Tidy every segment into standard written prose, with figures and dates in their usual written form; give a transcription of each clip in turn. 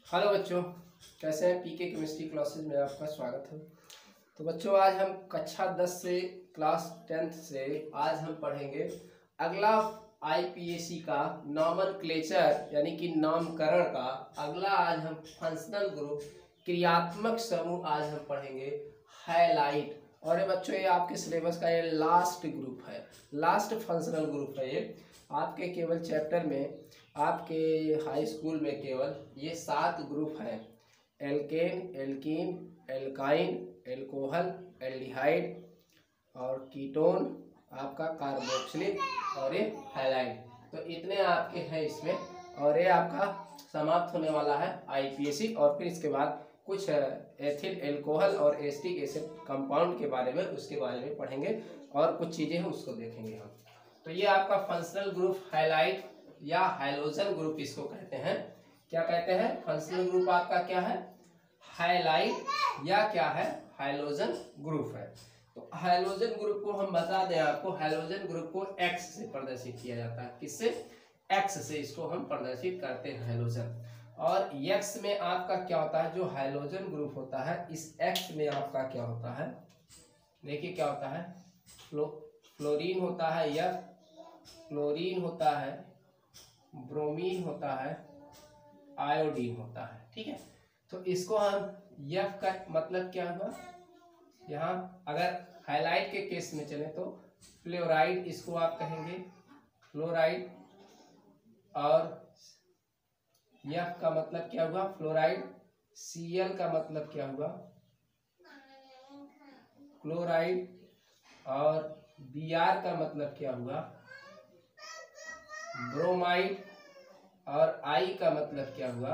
Hello बच्चों, कैसे हैं? पीके केमिस्ट्री क्लासेज में आपका स्वागत है। तो बच्चों, आज हम कक्षा 10 से क्लास 10th से आज हम पढ़ेंगे अगला आईपीएसी का नॉमेनक्लेचर यानी कि नामकरण का अगला। आज हम फंक्शनल ग्रुप क्रियात्मक समूह आज हम पढ़ेंगे हाइलाइट। और ये बच्चों, ये आपके सिलेबस का ये लास्ट ग्रुप है, लास्ट फंक्शनल ग्रुप है। ये आपके केवल चैप्टर में, आपके हाई स्कूल में केवल ये 7 ग्रुप हैं: alkane, alkene, alkyne, alcohol, aldehyde और कीटोन, आपका कार्बोक्सिलिक और ये हैलाइड। तो इतने आपके हैं इसमें, और ये आपका समाप्त होने वाला है आईपीएसी। और फिर इसके बाद कुछ एथिल एल्कोहल और एसिटिक एसिड कंपाउंड के बारे में, उसके बारे में पढ़ेंगे और कुछ चीज़ें हैं उसको देखेंगे हम। तो ये आपका फंक्शनल ग्रुप हाइलाइट या हाइलोजन ग्रुप इसको कहते हैं। क्या कहते हैं? फंक्शनल ग्रुप आपका क्या है? हाइलाइट या क्या है? हाइलोजन ग्रुप है। तो हाइलोजन ग्रुप को हम बता दें आपको, हाइलोजन ग्रुप को एक्स से प्रदर्शित किया जाता है। किससे? एक्स से इसको हम प्रदर्शित करते हैं हाइलोजन। और एक्स में आपका क्या होता है? जो हाइलोजन ग्रुप होता है, इस एक्स में आपका क्या होता है? देखिए क्या होता है। फ्लोरीन होता है या क्लोरीन होता है, ब्रोमीन होता है, आयोडीन होता है। ठीक है, तो इसको हम एफ का मतलब क्या हुआ? यहाँ अगर हाइलाइट के केस में चले तो फ्लोराइड, इसको आप कहेंगे फ्लोराइड। और एफ का मतलब क्या हुआ? फ्लोराइड। सीएल का मतलब क्या हुआ? क्लोराइड। और बीआर का मतलब क्या हुआ? ब्रोमाइड। और आई का मतलब क्या हुआ?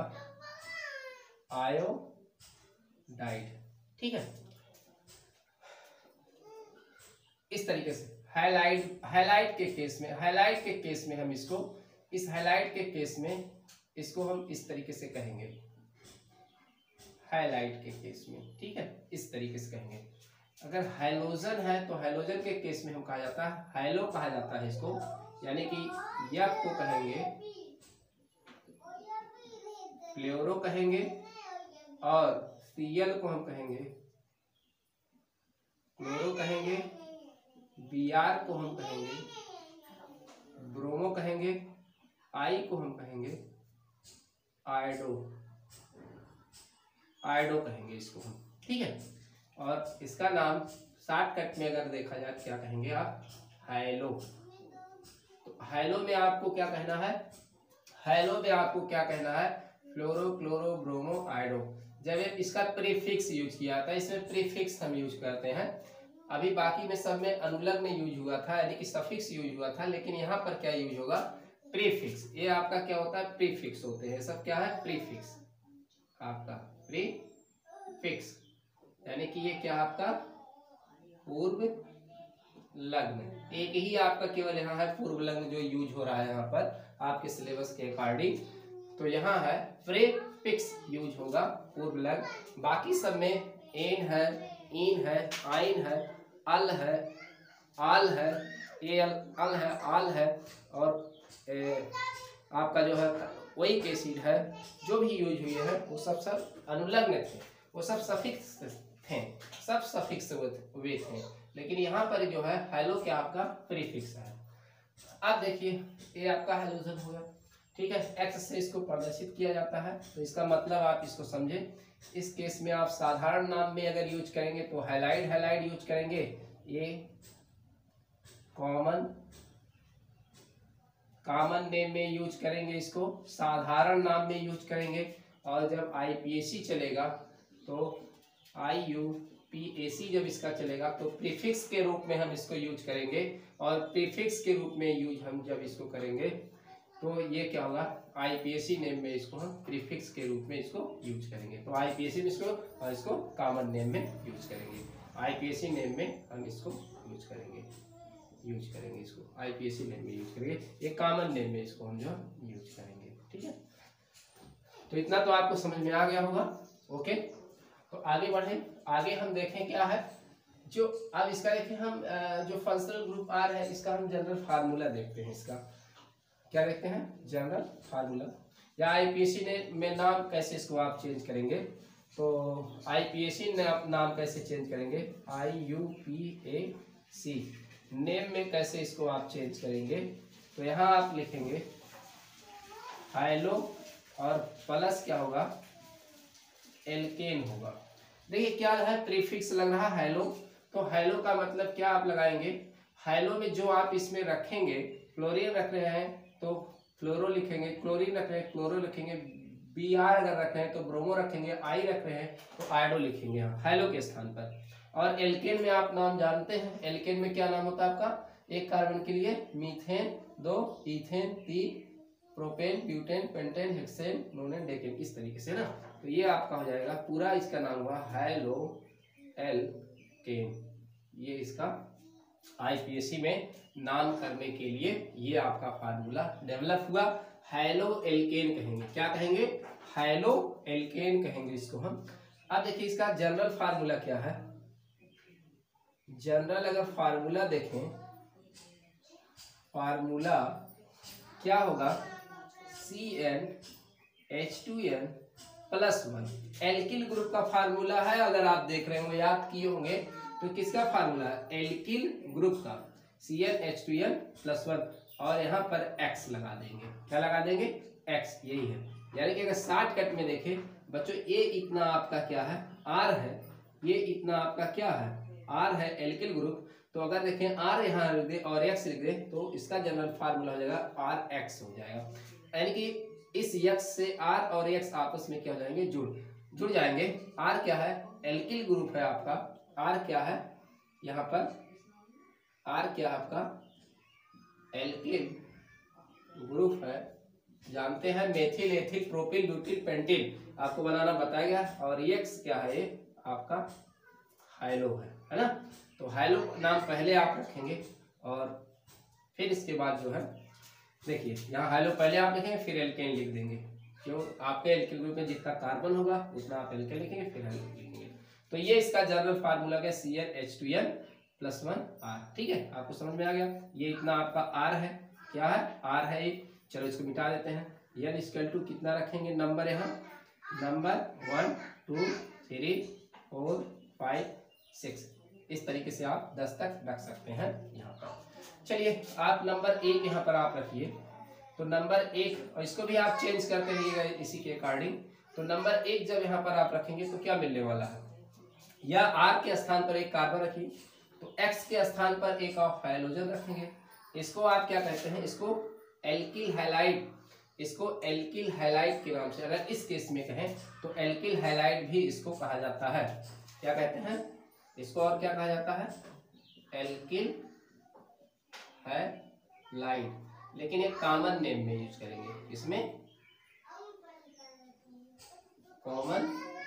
आयोडाइड। ठीक है, इस तरीके से हाइलाइट के केस में हम इसको, इस हाइलाइट के केस में इसको हम इस तरीके से कहेंगे, हाइलाइट के केस में। ठीक है, इस तरीके से कहेंगे। अगर हाइलोजन है तो हाइलोजन के केस में हम कहा जाता है, हाइलो कहा जाता है इसको, यानी कि एफ को कहेंगे फ्लोरो कहेंगे, और सीएल को हम कहेंगे क्लोरो कहेंगे, बीआर को हम कहेंगे ब्रोमो कहेंगे, आई को हम कहेंगे आयोडो कहेंगे इसको हम। ठीक है, और इसका नाम शॉर्टकट में अगर देखा जाए क्या कहेंगे आप? हाइलो। तो हाइलो में आपको क्या कहना है? हाइलो में आपको क्या कहना है? फ्लोरो, क्लोरो, ब्रोमो, आयोडो। जब इसका प्रीफिक्स यूज किया था, इसमें प्रीफिक्स हम यूज करते हैं। अभी बाकी में सब में अनुलग्न यूज हुआ था, यानी कि सफिक्स यूज हुआ था, लेकिन यहाँ पर क्या यूज होगा? प्रीफिक्स। ये आपका क्या होता है? प्रीफिक्स होते हैं सब। क्या है? प्रीफिक्स। आपका प्रीफिक्स यानी कि ये क्या आपका? पूर्व लग्न। एक ही आपका केवल यहाँ है पूर्व लग्न जो यूज हो रहा है यहाँ पर आपके सिलेबस के अकॉर्डिंग। तो यहाँ है प्रीफिक्स यूज होगा, पूर्व लग्न। बाकी सब में एन है, इन है, आइन है, अल है, आल है, अल है, आल है, और आपका जो है ओइक एसिड है, जो भी यूज हुए हैं वो सब अनुलग्न थे, वो सब सफिक्स थे, सब सफिक्स वे थे। लेकिन यहाँ पर जो है हाइलो क्या आपका? प्रीफिक्स है। अब देखिए, ये आपका हाइलोजन होगा। ठीक है, एक्स से इसको प्रदर्शित किया जाता है। तो इसका मतलब आप इसको समझे। इस केस में आप साधारण नाम में अगर यूज करेंगे तो हाइलाइड यूज करेंगे। ये कॉमन नेम में यूज करेंगे, इसको साधारण नाम में यूज करेंगे। और जब आईपीएसी चलेगा तो IUPAC जब इसका चलेगा तो प्रीफिक्स के रूप में हम इसको यूज करेंगे। और प्रीफिक्स के रूप में यूज हम जब इसको करेंगे तो ये क्या होगा? आईपीएसी नेम में इसको हम प्रीफिक्स के रूप में इसको यूज करेंगे। तो आईपीएसी में इसको, और इसको कॉमन नेम में यूज करेंगे। आईपीएसी नेम में हम इसको यूज करेंगे इसको आईपीएसी नेम में यूज करेंगे। ये कॉमन नेम में इसको हम जो यूज करेंगे। ठीक है, तो इतना तो आपको समझ में आ गया होगा। ओके, तो आगे बढ़े। आगे हम देखें क्या है जो अब इसका देखें हम, जो फंक्शनल ग्रुप आर है, इसका हम जनरल फार्मूला देखते हैं। इसका क्या देखते हैं? General formula. या आईपीएसी ने में नाम कैसे इसको आप चेंज करेंगे, तो आईपीएसी नाम कैसे चेंज करेंगे, IUPAC नेम में कैसे इसको आप चेंज करेंगे, तो यहाँ आप लिखेंगे हाइलो और प्लस क्या होगा, एल्केन होगा। देखिए क्या है, प्रीफिक्स लग रहा है हेलो, तो हेलो का मतलब क्या आप लगाएंगे, हेलो में जो आप इसमें रखेंगे, क्लोरीन रख रहे हैं तो फ्लोरो लिखेंगे, क्लोरीन रख रहे हैं क्लोरो लिखेंगे, Br अगर रख रहे हैं तो ब्रोमो रखेंगे, आई रख रहे हैं तो आयोडो लिखेंगे हेलो के स्थान पर। और एल्केन में आप नाम जानते हैं, एल्केन में क्या नाम होता है आपका, एक कार्बन के लिए methane, 2 ethane, 3 propane, butane, pentane, hexane, नोनेन, decane, इस तरीके से ना। तो ये आपका हो जाएगा पूरा, इसका नाम हुआ हेलो एल्केन। ये इसका आईपीएसी में नाम करने के लिए ये आपका फार्मूला डेवलप हुआ, हेलो एल्केन कहेंगे। क्या कहेंगे, हेलो एल्केन कहेंगे इसको हम। अब देखिए इसका जनरल फार्मूला क्या है, जनरल अगर फार्मूला देखें, फार्मूला क्या होगा, CnH2n+1 एल्किल ग्रुप का फार्मूला है। अगर आप देख रहे होंगे, याद किए होंगे, तो किसका फार्मूला है, एल्किल ग्रुप का, CnH2n+1, और यहाँ पर X लगा देंगे। क्या लगा देंगे, X, यही है। यानी कि अगर शॉर्टकट में देखें बच्चों, ये इतना आपका क्या है, R है, ये इतना आपका क्या है, R है एल्किल ग्रुप। तो अगर देखें R यहाँ लिख दे और X लिख दे तो इसका जनरल फार्मूला हो जाएगा RX हो जाएगा। यानी कि इस X से R और X आपस में क्या हो जाएंगे, जुड़ जाएंगे। R क्या है, एल्किल ग्रुप है आपका, R क्या है यहाँ पर, R क्या आपका एल्किल ग्रुप है, जानते हैं, methyl, ethyl, propyl, butyl, pentyl आपको बनाना बताएगा। और X क्या है, आपका हाइलो है ना। तो हाइलो नाम पहले आप रखेंगे और फिर इसके बाद जो है, देखिए यहाँ हाइलो पहले आप लिखेंगे, फिर एल्केन लिख देंगे। क्यों, आपके एल्किल ग्रुप में जितना कार्बन होगा उतना आप एल्केन लिखेंगे, फिर हाइलो लिखेंगे। तो ये इसका जनरल फार्मूला है CnH2n+1R। ठीक है, आपको समझ में आ गया। ये इतना आपका R है, क्या है, R है। चलो इसको मिटा देते हैं। n = कितना रखेंगे नंबर, यहाँ नंबर 1 2 3 4 5 6, इस तरीके से आप 10 तक रख सकते हैं यहाँ पर। चलिए आप नंबर 1 यहाँ पर आप रखिए। तो नंबर 1, और इसको भी आप चेंज करते रहिएगा इसी के अकॉर्डिंग। तो नंबर 1 जब यहाँ पर आप रखेंगे तो क्या मिलने वाला है, या R के स्थान पर एक कार्बन रखिए, तो X के स्थान पर एक ऑफ हाइड्रोजन रखेंगे। इसको आप क्या कहते हैं, इसको एल्किल हैलाइड, इसको एल्किल हैलाइड के नाम से, अगर इस केस में कहें तो एल्किल हैलाइड भी इसको कहा जाता है। क्या कहते हैं इसको, और क्या कहा जाता है, एल्किल हैलाइड, लेकिन एक कॉमन नेम में यूज करेंगे, इसमें कॉमन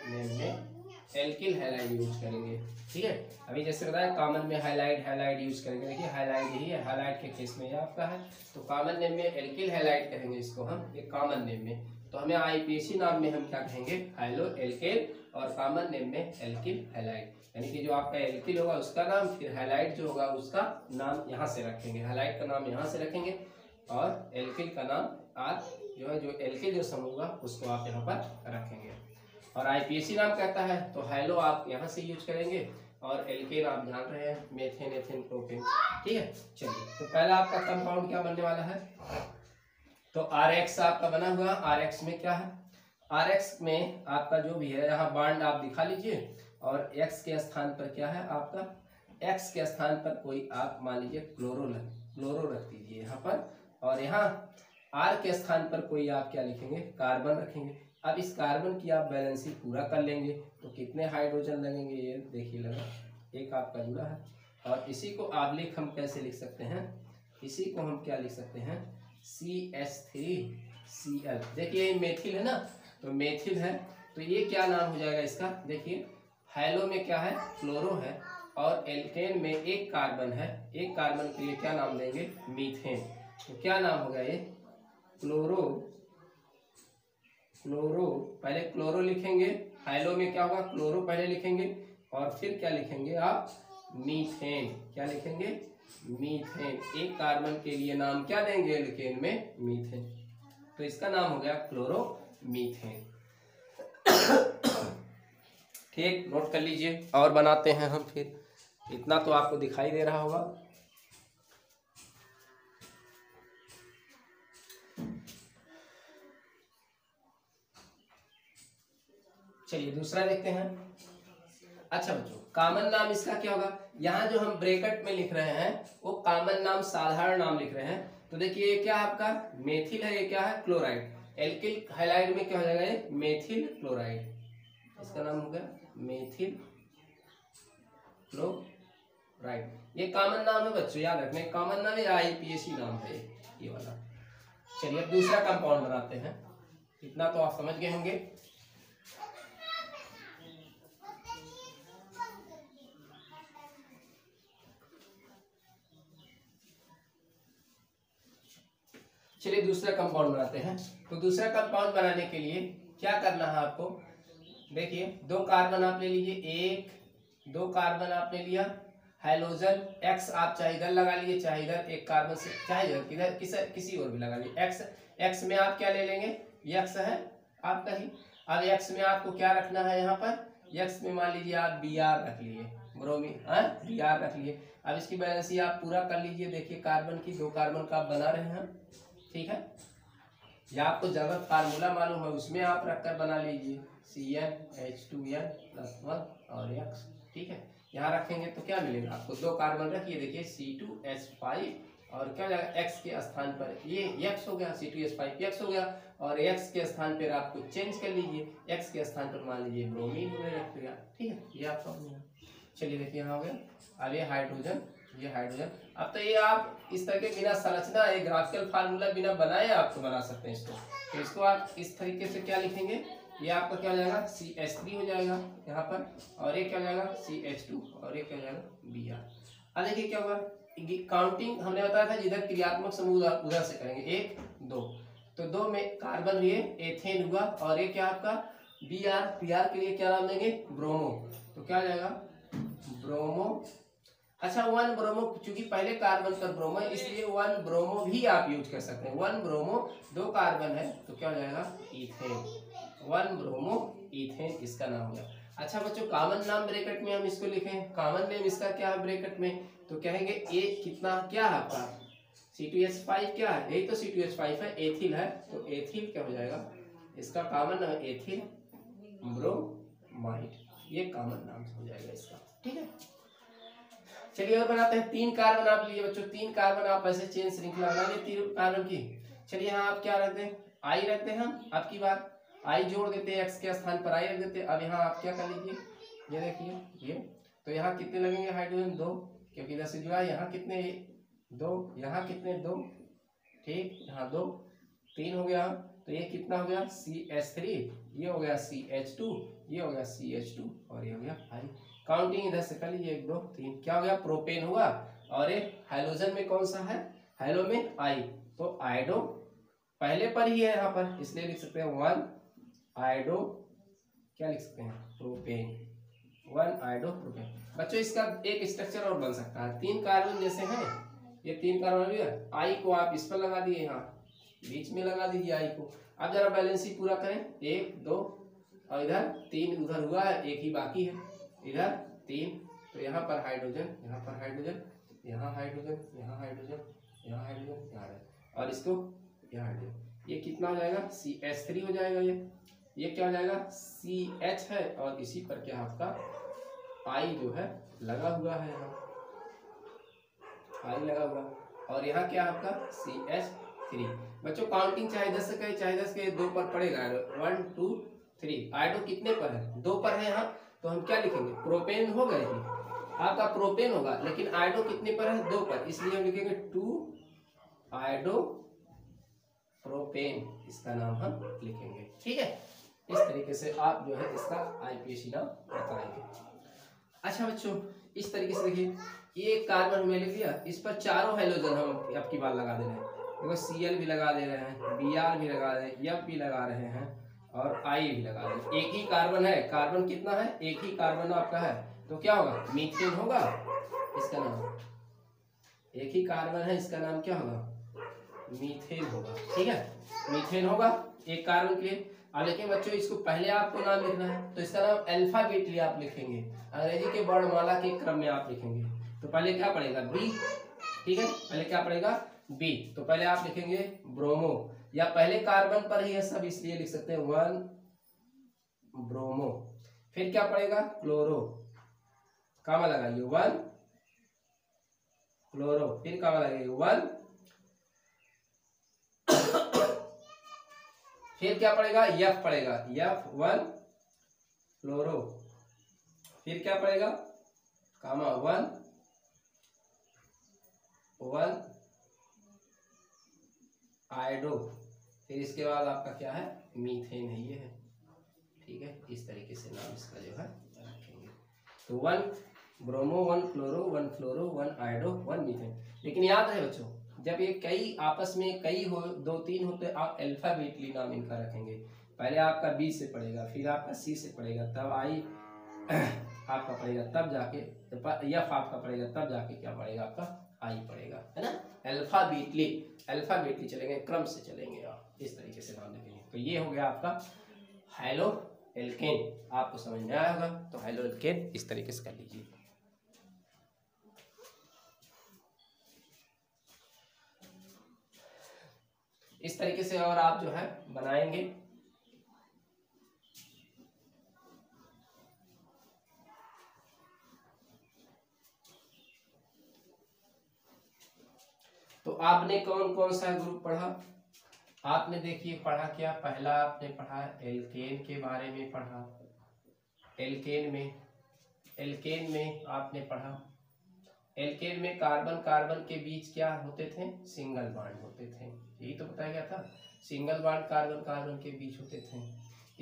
नेम में एल्किल हैलाइड यूज करेंगे। ठीक है, अभी जैसे बताया कॉमन में हैलाइड यूज करेंगे। देखिए हैलाइड ही है, हैलाइड के केस में ये आपका है, तो कॉमन नेम में एल्किल हैलाइड कहेंगे इसको हम, एक कॉमन नेम में। तो हमें आईपीएसी नाम में हम क्या कहेंगे, हाइलो एल्केन, और कॉमन नेम में एल्किल हैलाइड। यानी कि जो आपका एल्किल होगा उसका नाम, फिर हैलाइड जो होगा उसका नाम यहाँ से रखेंगे, हैलाइड का नाम यहाँ से रखेंगे, और एल्किल का नाम आप जो है, जो एल्किल जो समूह होगा उसको आप यहाँ पर रखेंगे। और आईपीएसी नाम कहता है तो हाइलो आप यहाँ से यूज करेंगे, और एल्केन आप जान रहे हैं, मेथेन, एथेन, प्रोपेन। ठीक है, चलिए तो पहला आपका कंपाउंड क्या बनने वाला है, तो RX आपका बना हुआ। RX में क्या है, RX में आपका जो भी है, यहाँ बॉन्ड आप दिखा लीजिए, और X के स्थान पर क्या है आपका, X के स्थान पर कोई आप मान लीजिए क्लोरो रख दीजिए यहाँ पर, और यहाँ R के स्थान पर कोई आप क्या लिखेंगे, कार्बन रखेंगे। अब इस कार्बन की आप बैलेंसिंग पूरा कर लेंगे तो कितने हाइड्रोजन लगेंगे, ये देखिए लगा, एक आपका जुड़ा है। और इसी को आलेख हम कैसे लिख सकते हैं, इसी को हम क्या लिख सकते हैं, CH3Cl। देखिए मेथिल है ना, तो मेथिल है, तो ये क्या नाम हो जाएगा इसका, देखिए हाइलो में क्या है, क्लोरो है, और एल्केन में एक कार्बन है, एक कार्बन के लिए क्या नाम देंगे, मीथेन। तो क्या नाम होगा ये, क्लोरो, पहले क्लोरो लिखेंगे, हाइलो में क्या होगा, क्लोरो पहले लिखेंगे, और फिर क्या लिखेंगे आप, मीथेन। क्या लिखेंगे, मीथेन। एक कार्बन के लिए नाम क्या देंगे एल्केन में, मीथेन। तो इसका नाम हो गया क्लोरोमीथेन। ठीक, नोट कर लीजिए। और बनाते हैं हम फिर, इतना तो आपको दिखाई दे रहा होगा। चलिए दूसरा देखते हैं। अच्छा बच्चों, कॉमन नाम इसका क्या होगा? यहाँ जो हम ब्रैकेट में लिख रहे हैं वो कॉमन नाम, साधारण नाम लिख रहे हैं। तो देखिए ये क्या है आपका? मेथिल है, ये क्या है? क्लोराइड। एल्किल हैलाइड में क्या हो जाएगा? ये मेथिल क्लोराइड, इसका नाम हो गया मेथिल क्लोराइड। ये कॉमन नाम है बच्चों, याद रखना। कॉमन नाम है या IPAC नाम है ये वाला। चलिए अब दूसरा कंपाउंड बनाते हैं, इतना तो आप समझ गए होंगे। चलिए दूसरा कंपाउंड बनाते हैं। तो दूसरा कंपाउंड बनाने के लिए क्या करना है आपको? देखिए 2 कार्बन आप ले लीजिए, 2 कार्बन आपने लिया, हाइड्रोजन X आप चाहे इधर लगा लीजिए, चाहे इधर एक कार्बन से, चाहे इधर किसी और भी लगा लीजिए। X में आप क्या ले लेंगे? X है आपका ही। अब X में आपको क्या रखना है? यहाँ पर X में मान लीजिए आप Br रख लिए, ब्रोमीन Br रख लिए। अब इसकी बैलेंसी आप पूरा कर लीजिए। देखिए कार्बन की 2 कार्बन का आप बना रहे हैं, ठीक है। या आपको जगह फार्मूला मालूम है उसमें आप रखकर बना लीजिए, CnH2n+1 और X, ठीक है। यहाँ रखेंगे तो क्या मिलेगा आपको? 2 कार्बन रखिए, देखिए C2H5 और क्या हो जाएगा? X के स्थान पर ये X हो गया, C2H5 X हो गया, और X के स्थान पर आपको चेंज कर लीजिए, X के स्थान पर मान लीजिए ब्रोमीन रख दिया, ठीक है। ये आपका हो गया। चलिए देखिए यहाँ हो गया। अब ये हाइड्रोजन, ये हाइड्रोजन। अब तो ये आप इस तरह के बिना संरचना, एक ग्राफिकल फार्मूला बिना बनाए आपको बना सकते हैं इसको। तो इसको आप इस तरीके से क्या लिखेंगे? ये आपका क्या हो जाएगा? CH3 हो जाएगा यहाँ पर, और ये क्या हो जाएगा? CH2, और ये क्या हो जाएगा? Br। अब देखिए क्या होगा, काउंटिंग हमने बताया था जिधर क्रियात्मक समूह उधर से करेंगे, 1 2। तो 2 में कार्बन ये एथेन हुआ, और ये क्या आपका? Br के लिए क्या नाम देंगे? ब्रोमो। तो क्या हो जाएगा? ब्रोमो। अच्छा 1 ब्रोमो, चूंकि पहले कार्बन पर ब्रोमो है इसलिए 1 ब्रोमो भी आप यूज कर सकते हैं। 1 ब्रोमो, 2 कार्बन है तो क्या हो जाएगा? इथेन। 1 ब्रोमो इथेन, इसका नाम हो गया। अच्छा बच्चों, कॉमन नाम ब्रैकेट में हम इसको लिखें, कॉमन नेम इसका क्या है ब्रैकेट में? तो कहेंगे ए कितना क्या है आपका? C2H5 क्या है? यही तो C2H5 है, एथिल है, तो एथिल क्या हो जाएगा? इसका कॉमन नाम एथिल ब्रोमाइड, ये कॉमन नाम हो जाएगा इसका, ठीक है। चलिए और बनाते हैं। 3 कार्बन आप लीजिए बच्चों, 3 कार्बन आप ऐसे चेन श्रृंखला बना लीजिए 3 कार्बन की। चलिए यहाँ आप क्या रखते हैं? I रखते हैं हम, अब की बार I जोड़ देते हैं, X के स्थान पर I रख देते हैं। अब यहाँ आप क्या कर लीजिए, ये देखिए ये, तो यहाँ कितने लगेंगे हाइड्रोजन? 2, क्योंकि इधर से जुड़ा है। यहाँ कितने? 2, यहाँ कितने? 2, ठीक, यहाँ 2, 3 हो गया। तो ये कितना हो गया? CH3, ये हो गया CH2, ये हो गया CH2, और ये हो गया I। काउंटिंग इधर से कर लीजिए, 1 2 3, क्या हो गया? प्रोपेन हुआ। और एक हाइड्रोजन में कौन सा है? हाइड्रो में I, तो आइडो पहले पर ही है यहाँ पर, इसलिए लिख सकते हैं 1 आइडो, क्या लिख सकते हैं? Propane, 1 आइडो propane. बच्चों इसका एक स्ट्रक्चर और बन सकता है, 3 कार्बन जैसे हैं, ये 3 कार्बन है, I को आप इस पर लगा दिए, यहाँ बीच में लगा दीजिए I को। अब जरा बैलेंस ही पूरा करें, 1 2 और इधर 3 उधर हुआ है, 1 ही बाकी है, इधर 3, तो यहाँ पर हाइड्रोजन, यहाँ पर हाइड्रोजन, यहाँ हाइड्रोजन, यहाँ हाइड्रोजन, यहाँ हाइड्रोजन, यहाँ, और इसको यहाँ हाइड्रोजन। ये कितना हो जाएगा? CH3 हो जाएगा। ये क्या हो जाएगा? CH है, और इसी पर क्या आपका I जो है लगा हुआ है, यहाँ I लगा हुआ, और यहाँ क्या आपका CH3। बच्चों काउंटिंग चाहे 10 से करें चाहे 10 के 2 पर पड़ेगा, 1 2 3। आइडो कितने पर है? 2 पर है यहाँ, तो हम क्या लिखेंगे? प्रोपेन हो गए ही, आपका प्रोपेन होगा, लेकिन आइडो कितने पर है? 2 पर, इसलिए हम लिखेंगे 2 आइडो प्रोपेन, इसका नाम हम लिखेंगे, ठीक है। इस तरीके से आप जो है इसका IPAC नाम बताएंगे। अच्छा बच्चों इस तरीके से देखिए, ये कार्बन में लिख दिया, इस पर चारों हाइड्रोजन हम आपकी बार लगा दे रहे हैं। देखो Cl भी लगा दे रहे हैं, Br भी लगा रहे हैं, F भी लगा रहे हैं, और I भी लगा रहे हैं। एक ही कार्बन है, कार्बन कितना है? एक ही कार्बन आपका है, तो क्या होगा? मीथेन होगा इसका नाम। एक ही कार्बन है, इसका नाम क्या होगा? मीथेन होगा। ठीक है, मीथेन होगा एक कार्बन के लिए। लेकिन बच्चों इसको पहले आपको नाम लिखना है, तो इसका नाम अल्फाबेटली आप लिखेंगे, अंग्रेजी के वर्णमाला के क्रम में आप लिखेंगे। तो पहले क्या पड़ेगा, बी। ठीक है, पहले क्या पड़ेगा, बी। तो पहले आप लिखेंगे ब्रोमो, या पहले कार्बन पर ही है सब इसलिए लिख सकते हैं 1 ब्रोमो। फिर क्या पड़ेगा, क्लोरो, कामा लगाइए 1 क्लोरो, फिर कामा लगाइए 1 फिर क्या पड़ेगा, यफ पड़ेगा, यफ 1 फ्लोरो, फिर क्या पड़ेगा, कामा 1 आयोडो, फिर इसके बाद आपका क्या है, मीथेन है, ये है। ठीक है, इस तरीके से नाम इसका जो है रखेंगे। तो 1 ब्रोमो, 1 क्लोरो, 1 फ्लोरो, 1 आयोडो, 1 मीथेन। लेकिन याद रहे बच्चों, जब ये कई आपस में कई हो, 2-3 होते, आप अल्फाबेटली नाम इनका रखेंगे। पहले आपका बी से पड़ेगा, फिर आपका सी से पड़ेगा, तब आई आपका पड़ेगा, तब जाके एफ आपका पड़ेगा, तब जाके क्या पड़ेगा, आपका आई पड़ेगा, है ना। अल्फाबेटली चलेंगे, क्रम से चलेंगे, आप इस तरीके से नाम लिखेंगे। तो ये हो गया आपका हाइलो एल्केन। आपको समझ में आया होगा, तो हाइलो एल्केन इस तरीके से कर लीजिए। इस तरीके से और आप जो है बनाएंगे। तो आपने कौन कौन सा ग्रुप पढ़ा, आपने देखिए पढ़ा क्या, पहला आपने पढ़ा एल्केन के बारे में पढ़ा। एल्केन में आपने पढ़ा, एल्केन में कार्बन कार्बन के बीच क्या होते थे, सिंगल बॉन्ड होते थे, यही तो बताया गया था, सिंगल बॉन्ड कार्बन कार्बन के बीच होते थे।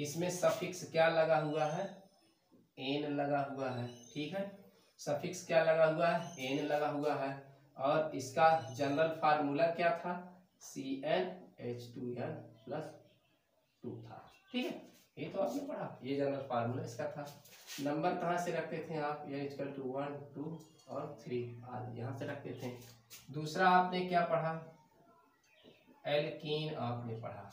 इसमें सफिक्स क्या लगा हुआ है, एन लगा हुआ है। ठीक है, सफिक्स क्या लगा हुआ है, एन लगा हुआ है। और इसका जनरल फार्मूला क्या था, CnH2n+2 था। ठीक है, ये तो आपने पढ़ा, ये जनरल फार्मूला इसका था। नंबर कहाँ से रखते थे आप, n = 1 2 और 3 आज यहाँ से रखते थे। दूसरा आपने क्या पढ़ा, एल्कीन आपने पढ़ा।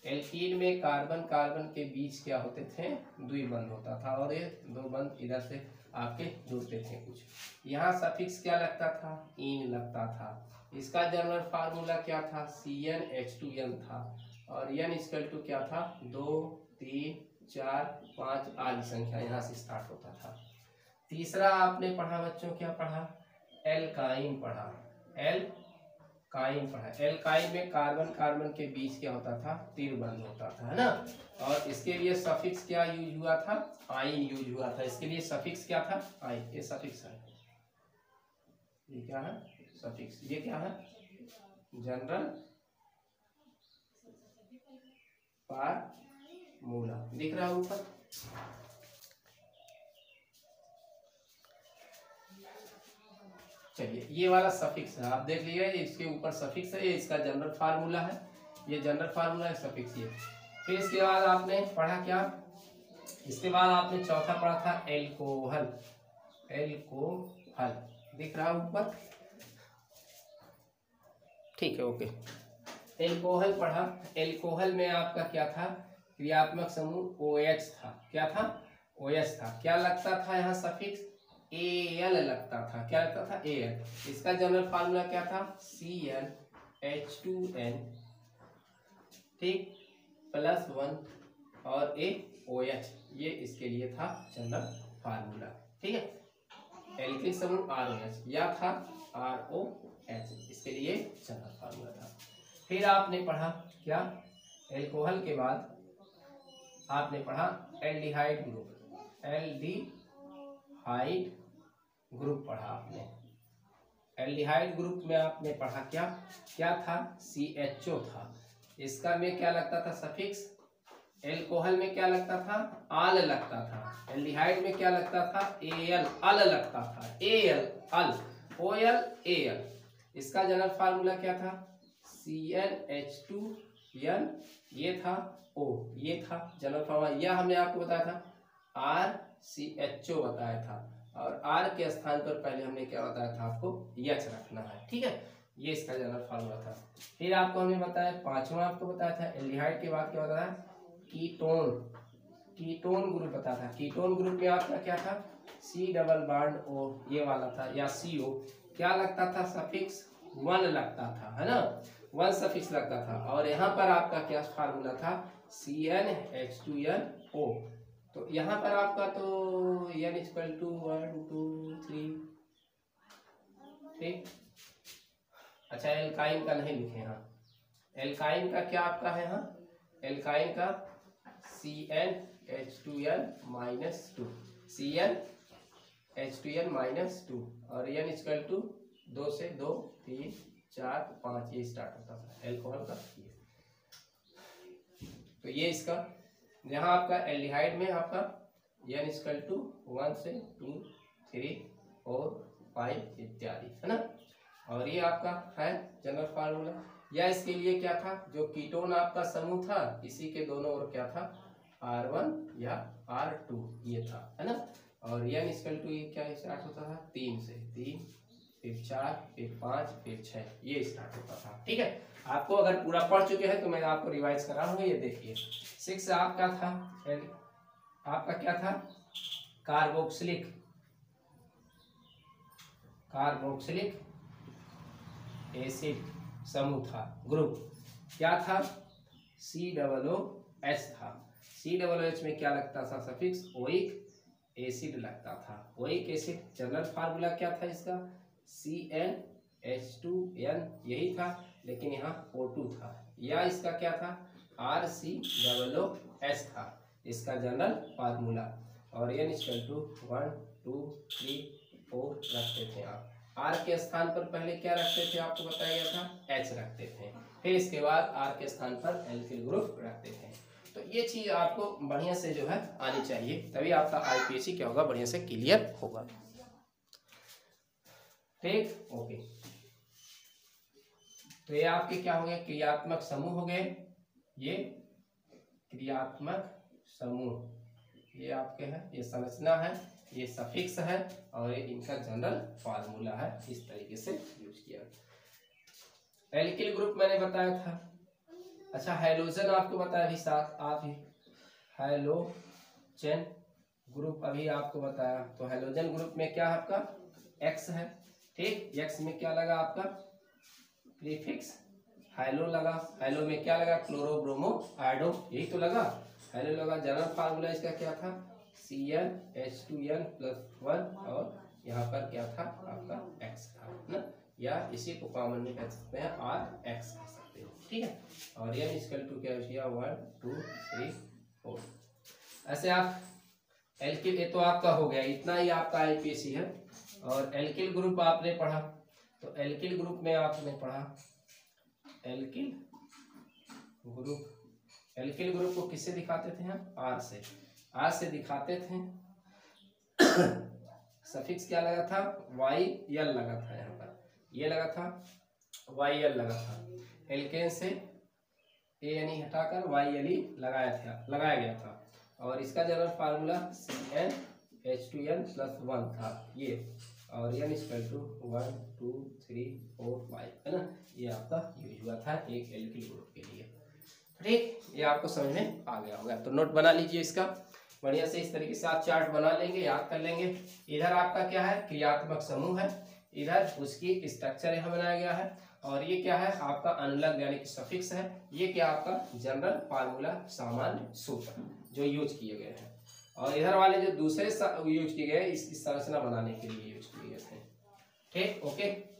एल्कीन में कार्बन कार्बन के बीच क्या होते थे, द्विबंध होता था, और ये दो बंध इधर से आपके जुड़ते थे कुछ। यहाँ सफिक्स क्या लगता था, इन लगता था। इसका जनरल फार्मूला क्या था, CnH2n था, और n = क्या था, 2 3 4 5 आदि संख्या यहाँ से स्टार्ट होता था। तीसरा आपने पढ़ा बच्चों, क्या पढ़ा, एल्काइन पढ़ा। एल्काइन पढ़ा, एल्काइन में कार्बन कार्बन के बीच क्या होता था, त्रिबंध होता था, है ना। और इसके लिए सफिक्स क्या यूज हुआ था, आइन यूज हुआ था। इसके लिए सफिक्स क्या था, आइन, ये सफिक्स है, ये क्या है, सफिक्स, ये क्या है, जनरल फार्मूला, दिख रहा है ऊपर। चलिए, ये वाला सफिक्स है, आप देख लीजिए, इसके ऊपर सफिक्स है, ये इसका जनरल फार्मूला है, ये जनरल फार्मूला है, सफिक्स ये। फिर इसके बाद आपने पढ़ा क्या, इसके बाद आपने चौथा पढ़ा था एल्कोहल। एल्कोहल दिख रहा है ऊपर, ठीक है, ओके। एल्कोहल पढ़ा, एल्कोहल में आपका क्या था, क्रियात्मक समूह OH था। क्या था, OH था। क्या लगता था यहाँ सफिक्स, Al लगता था। क्या लगता था, Al। इसका जनरल फार्मूला क्या था, CnH2n, ठीक, +1 और OH, ये इसके लिए था जनरल फार्मूला। ठीक है, एल्किल समूह ROH, या था ROH, इसके लिए जनरल फार्मूला था। फिर आपने पढ़ा क्या, एल्कोहल के बाद आपने पढ़ा एल्डिहाइड ग्रुप। एल्डिहाइड ग्रुप पढ़ा आपने। एल्डिहाइड ग्रुप में आपने पढ़ा क्या, क्या था, CHO था। इसका में क्या लगता था सफिक्स, एल्कोहल में क्या लगता था, आल लगता था। एल्डिहाइड में क्या लगता था, Al, अल लगता था, Al, अल, OL, Al। इसका जनरल फार्मूला क्या था, CnH2n, ये था O, ये था जनरल फार्मूला। यह हमने आपको बताया था RCHO बताया था, और R के स्थान पर पहले हमने क्या बताया था आपको, H रखना है। ठीक है, ये इसका जनरल फार्मूला था। फिर आपको हमने बताया, पांचवा आपको बताया था एल्डिहाइड के बाद क्या बताया, कीटोन, कीटोन ग्रुप बताया था। कीटोन ग्रुप में आपका क्या था, सी डबल बॉन्ड ओ ये वाला था, या CO क्या लगता था, सफिक्स 1 लगता था, है ना, 1 सफिक्स लगता था। और यहाँ पर आपका क्या फार्मूला था, CnH2nO। तो यहाँ पर आपका तो n इक्वल टू 1 2 3, ठीक। अच्छा, एल्काइन का नहीं लिखे यहाँ, एल्काइन का क्या आपका है यहाँ, एल्काइन का CnH2n-2, CnH2n-2 और n इक्वल टू 2 से 2 3 4 5 ये स्टार्ट होता था एल्कोहल का। तो ये इसका यहाँ आपका एल्डिहाइड में आपका n इक्वल टू 1 से 2 3 4 5 इत्यादि, है ना। और ये आपका है जनरल फार्मूला। या इसके लिए क्या था, जो कीटोन आपका समूह था इसी के दोनों ओर क्या था, R1 या R2 ये था, है ना। और n इक्वल टू ये क्या स्टार्ट होता था, 3 से 3 फिर 4 फिर 5 फिर 6 ये स्टार्ट होता था, ठीक है। आपको अगर पूरा पढ़ चुके हैं तो मैं आपको रिवाइज करा हूँ। ये देखिए 6 आपका था, आपका क्या था, कार्बोक्सिलिक, कार्बोक्सिलिक एसिड समूह था, ग्रुप क्या था, COOH था। COOH में क्या लगता था, सफिक्स ओइक एसिड लगता था। ओइक एसिड जनरल फार्मूला क्या था इसका, CnH2n यही था, लेकिन यहाँ O2 था। या इसका क्या था, RCOOH था इसका जनरल फार्मूला। और n इक्वल टू 1 2 3 4 रखते थे आप। R के स्थान पर पहले क्या रखते थे, आपको बताया गया था H रखते थे, फिर इसके बाद R के स्थान पर एल्किल ग्रुप रखते थे। तो ये चीज आपको बढ़िया से जो है आनी चाहिए, तभी आपका IPSC क्या होगा, बढ़िया से क्लियर होगा, ठीक। ओके, तो ये आपके क्या हो गए, क्रियात्मक समूह हो गए, ये क्रियात्मक समूह, ये आपके है, ये संरचना है, ये सफिक्स है और ये इनका जनरल फार्मूला है। इस तरीके से यूज किया। एल्किल ग्रुप मैंने बताया था। अच्छा, हैलोजन आपको बताया भी साथ, आप ही हैलोजन ग्रुप अभी आपको बताया। तो हैलोजन ग्रुप में क्या आपका X है, ठीक। X में क्या लगा आपका प्रीफिक्स हैलो लगा, हैलो में क्या लगा, क्लोरो ब्रोमो आयोडो, यही तो लगा, हैलो लगा। जनरल फार्मूला इसका क्या था, CnH2n+1 और यहाँ पर क्या था आपका X था ना, या इसी को कॉमन में कह सकते हैं RX कह सकते हैं, ठीक है। और n इक्वल टू क्या किया, 1 2 3 4। ऐसे आप एल्किल, ये तो आपका हो गया, इतना ही आपका IPSC है। और एल्किल ग्रुप आपने पढ़ा, तो एल्किल ग्रुप में आपने पढ़ा एल्किल ग्रुप, एल्किल ग्रुप को किससे दिखाते थे हम, R से, R से दिखाते थे। सफिक्स क्या लगा था, YL लगा था, यहाँ पर ये लगा था YL लगा था। एल्केन से ANE हटाकर YLE लगाया गया था। और इसका जनरल फार्मूला CnH2n+1 था ये, और n इक्वल टू 1 2 3 4 5, है ना। ये आपका यूज हुआ था एक एल्किल ग्रुप के लिए, ठीक। ये आपको समझ में आ गया होगा, तो नोट बना लीजिए इसका बढ़िया से। इस तरीके से आप चार्ट बना लेंगे, याद कर लेंगे। इधर आपका क्या है, क्रियात्मक समूह है, इधर उसकी स्ट्रक्चर यहाँ बनाया गया है, और ये क्या है आपका अनुलग्न यानी कि सफिक्स है। ये क्या आपका जनरल फार्मूला, सामान्य सूत्र जो यूज किए गए हैं। और इधर वाले जो दूसरे यूज किए गए इसकी संरचना बनाने के लिए यूज किए गए थे, ठीक। ओके,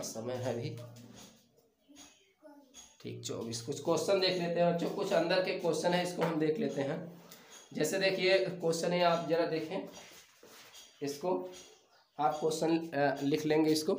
समय है भी, ठीक 24। कुछ क्वेश्चन देख लेते हैं बच्चों, कुछ अंदर के क्वेश्चन है, इसको हम देख लेते हैं। जैसे देखिए क्वेश्चन है, आप जरा देखें इसको, आप क्वेश्चन लिख लेंगे इसको।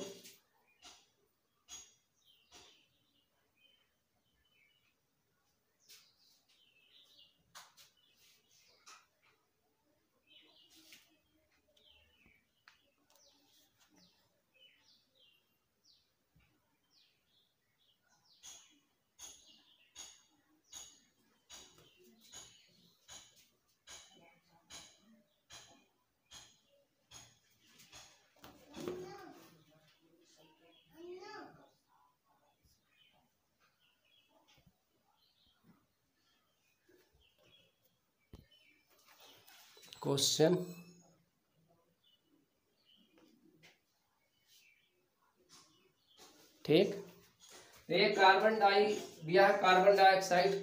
क्वेश्चन ठीक। तो ये कार्बन डाई दिया है, कार्बन डाइऑक्साइड